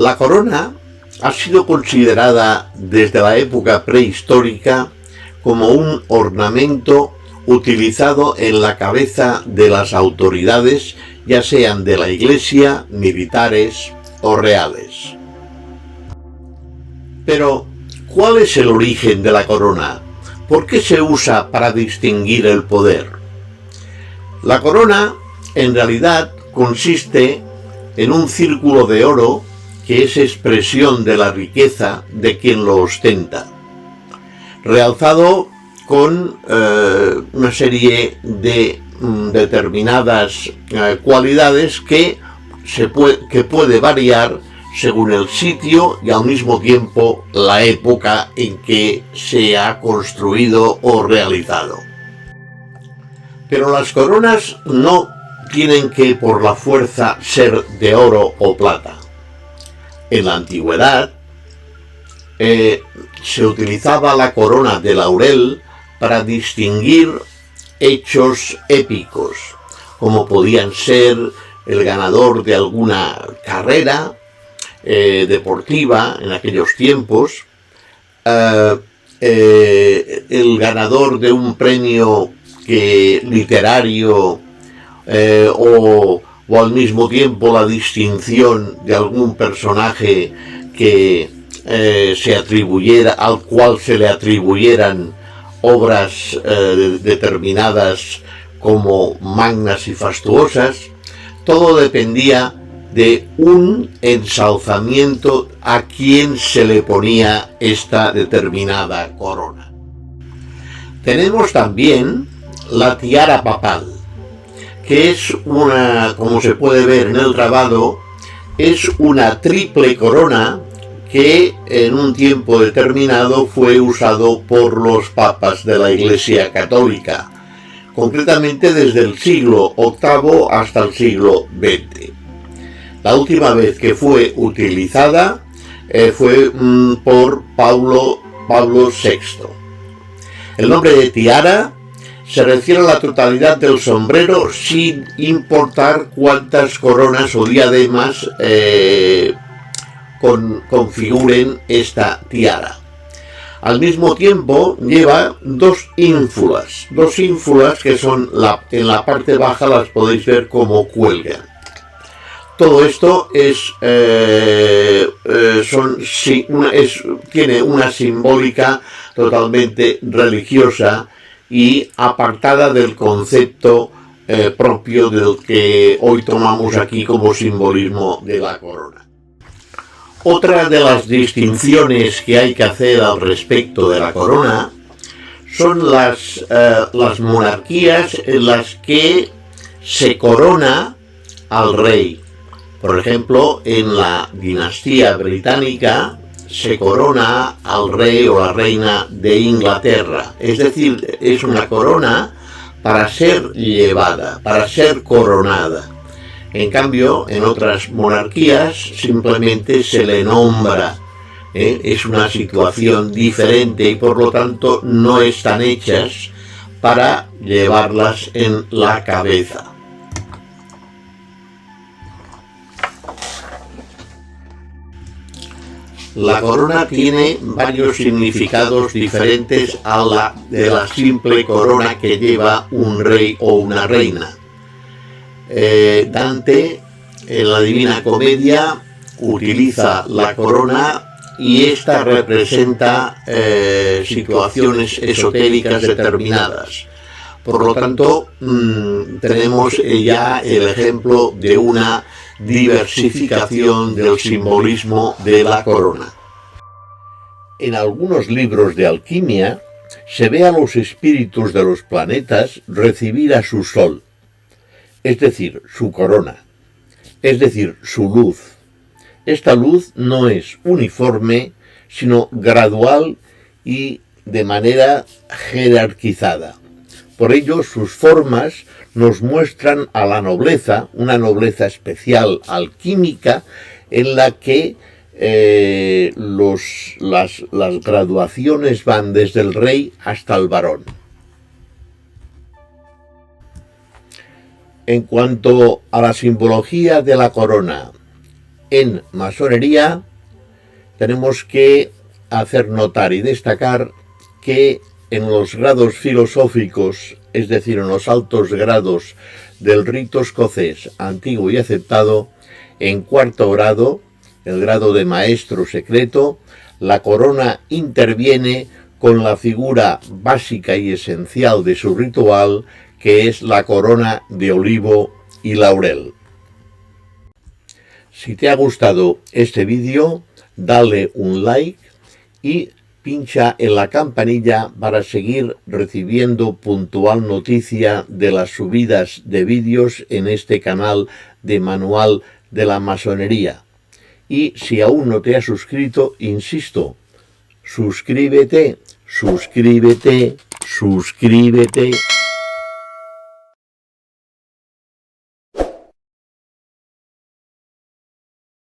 La corona ha sido considerada desde la época prehistórica como un ornamento utilizado en la cabeza de las autoridades, ya sean de la Iglesia, militares o reales. Pero, ¿cuál es el origen de la corona? ¿Por qué se usa para distinguir el poder? La corona, en realidad, consiste en un círculo de oro que es expresión de la riqueza de quien lo ostenta, realzado con una serie de determinadas cualidades que puede variar según el sitio y al mismo tiempo la época en que se ha construido o realizado. Pero las coronas no tienen que por la fuerza ser de oro o plata. En la antigüedad se utilizaba la corona de laurel para distinguir hechos épicos, como podían ser el ganador de alguna carrera deportiva en aquellos tiempos, el ganador de un premio literario o al mismo tiempo la distinción de algún personaje que al cual se le atribuyeran obras determinadas como magnas y fastuosas. Todo dependía de un ensalzamiento a quien se le ponía esta determinada corona. Tenemos también la tiara papal, que es como se puede ver en el grabado, es una triple corona que en un tiempo determinado fue usado por los papas de la Iglesia Católica, concretamente desde el siglo VIII hasta el siglo XX. La última vez que fue utilizada fue por Pablo VI. El nombre de tiara se refiere a la totalidad del sombrero sin importar cuántas coronas o diademas configuren esta tiara. Al mismo tiempo lleva dos ínfulas que son en la parte baja, las podéis ver como cuelgan. Todo esto tiene una simbólica totalmente religiosa y apartada del concepto propio del que hoy tomamos aquí como simbolismo de la corona. Otra de las distinciones que hay que hacer al respecto de la corona son las monarquías en las que se corona al rey. Por ejemplo, en la dinastía británica se corona al rey o la reina de Inglaterra. Es decir, es una corona para ser llevada, para ser coronada. En cambio, en otras monarquías simplemente se le nombra. Es una situación diferente y por lo tanto no están hechas para llevarlas en la cabeza. La corona tiene varios significados diferentes a la de la simple corona que lleva un rey o una reina. Dante, en la Divina Comedia, utiliza la corona y esta representa situaciones esotéricas determinadas. Por lo tanto, tenemos ya el ejemplo de una diversificación del simbolismo de la corona. En algunos libros de alquimia se ve a los espíritus de los planetas recibir a su sol, es decir, su corona, es decir, su luz. Esta luz no es uniforme, sino gradual y de manera jerarquizada. Por ello, sus formas nos muestran a la nobleza, una nobleza especial alquímica, en la que las graduaciones van desde el rey hasta el varón. En cuanto a la simbología de la corona en masonería, tenemos que hacer notar y destacar que en los grados filosóficos, es decir, en los altos grados del rito escocés antiguo y aceptado, en cuarto grado, el grado de maestro secreto, la corona interviene con la figura básica y esencial de su ritual, que es la corona de olivo y laurel. Si te ha gustado este vídeo, dale un like y pincha en la campanilla para seguir recibiendo puntual noticia de las subidas de vídeos en este canal de Manual de la Masonería. Y si aún no te has suscrito, insisto, suscríbete, suscríbete, suscríbete.